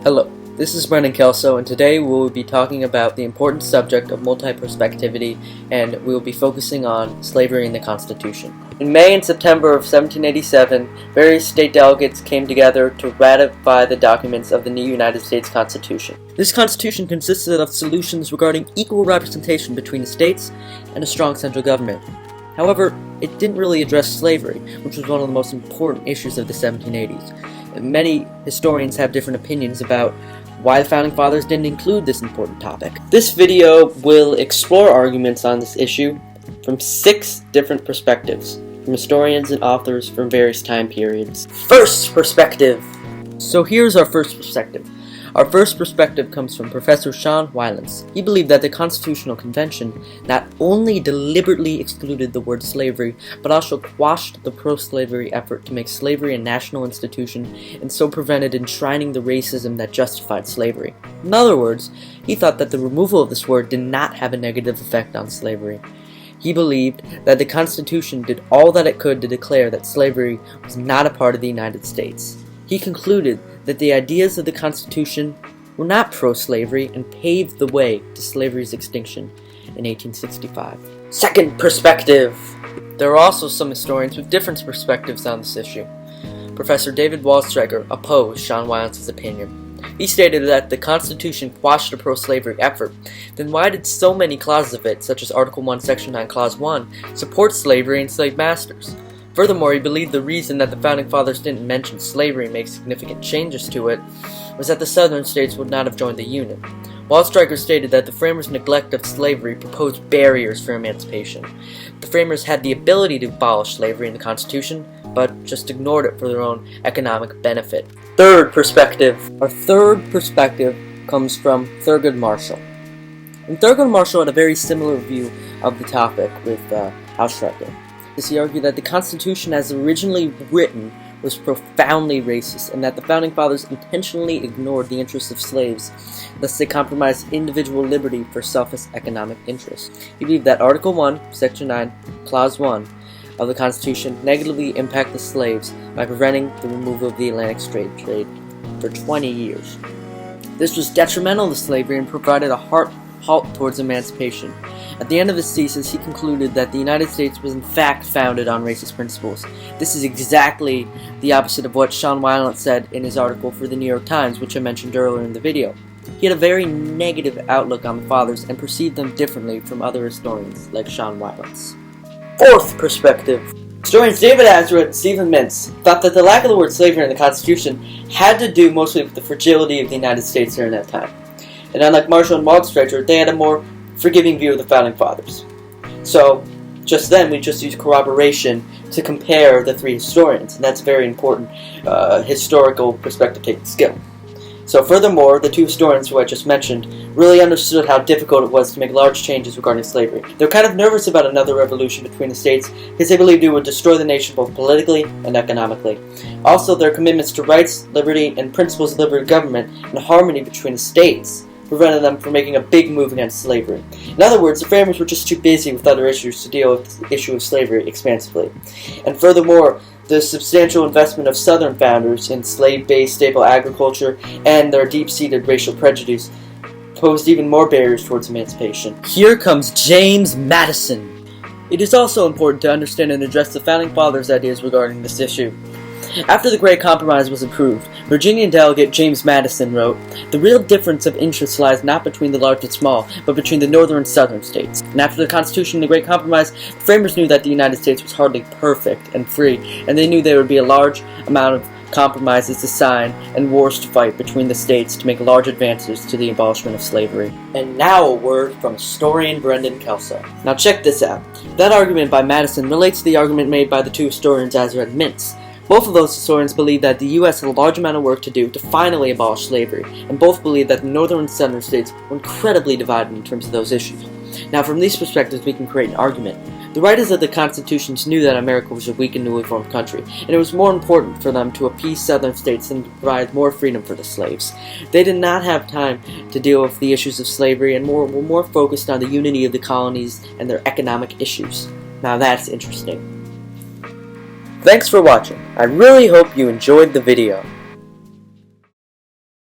Hello, this is Brendan Kelso, and today we will be talking about the important subject of multi-perspectivity, and we will be focusing on slavery in the Constitution. In May and September of 1787, various state delegates came together to ratify the documents of the new United States Constitution. This Constitution consisted of solutions regarding equal representation between the states and a strong central government. However, it didn't really address slavery, which was one of the most important issues of the 1780s. Many historians have different opinions about why the Founding Fathers didn't include this important topic. This video will explore arguments on this issue from 6 different perspectives, from historians and authors from various time periods. First perspective! So here's our first perspective. Our first perspective comes from Professor Sean Wylance. He believed that the Constitutional Convention not only deliberately excluded the word slavery, but also quashed the pro-slavery effort to make slavery a national institution and so prevented enshrining the racism that justified slavery. In other words, he thought that the removal of this word did not have a negative effect on slavery. He believed that the Constitution did all that it could to declare that slavery was not a part of the United States. He concluded that the ideas of the Constitution were not pro-slavery and paved the way to slavery's extinction in 1865. Second perspective! There are also some historians with different perspectives on this issue. Professor David Waldstreicher opposed Sean Wylance's opinion. He stated that if the Constitution quashed the pro-slavery effort, then why did so many clauses of it, such as Article 1, Section 9, Clause 1, support slavery and slave masters? Furthermore, he believed the reason that the Founding Fathers didn't mention slavery and make significant changes to it was that the southern states would not have joined the Union. Waldstreicher stated that the framers' neglect of slavery proposed barriers for emancipation. The framers had the ability to abolish slavery in the Constitution, but just ignored it for their own economic benefit. Third perspective. Our third perspective comes from Thurgood Marshall. And Thurgood Marshall had a very similar view of the topic with Waldstreicher. He argued that the Constitution as originally written was profoundly racist and that the Founding Fathers intentionally ignored the interests of slaves, thus they compromised individual liberty for selfish economic interests. He believed that Article 1, Section 9, Clause 1 of the Constitution negatively impacted slaves by preventing the removal of the Atlantic slave trade for 20 years. This was detrimental to slavery and provided a halt towards emancipation. At the end of his thesis, he concluded that the United States was in fact founded on racist principles. This is exactly the opposite of what Sean Wylance said in his article for the New York Times, which I mentioned earlier in the video. He had a very negative outlook on the Fathers and perceived them differently from other historians like Sean Wylance. Fourth perspective. Historians David Azra and Stephen Mintz thought that the lack of the word slavery in the Constitution had to do mostly with the fragility of the United States during that time. And unlike Marshall and Waldstreicher, they had a more forgiving view of the Founding Fathers. So, just then, we just used corroboration to compare the 3 historians, and that's a very important historical perspective-taking skill. So, furthermore, the 2 historians who I just mentioned really understood how difficult it was to make large changes regarding slavery. They were kind of nervous about another revolution between the states because they believed it would destroy the nation both politically and economically. Also, their commitments to rights, liberty, and principles of liberal government and harmony between the states prevented them from making a big move against slavery. In other words, the framers were just too busy with other issues to deal with the issue of slavery expansively. And furthermore, the substantial investment of Southern founders in slave-based staple agriculture and their deep-seated racial prejudice posed even more barriers towards emancipation. Here comes James Madison. It is also important to understand and address the Founding Fathers' ideas regarding this issue. After the Great Compromise was approved, Virginian delegate James Madison wrote, "The real difference of interest lies not between the large and small, but between the northern and southern states." And after the Constitution and the Great Compromise, the framers knew that the United States was hardly perfect and free, and they knew there would be a large amount of compromises to sign and wars to fight between the states to make large advances to the abolishment of slavery. And now a word from historian Brendan Kelso. Now check this out. That argument by Madison relates to the argument made by the 2 historians Azra and Mintz. Both of those historians believe that the U.S. had a large amount of work to do to finally abolish slavery, and both believe that the northern and southern states were incredibly divided in terms of those issues. Now, from these perspectives, we can create an argument. The writers of the Constitutions knew that America was a weak and newly formed country, and it was more important for them to appease southern states than to provide more freedom for the slaves. They did not have time to deal with the issues of slavery and were more focused on the unity of the colonies and their economic issues. Now that's interesting. Thanks for watching. I really hope you enjoyed the video.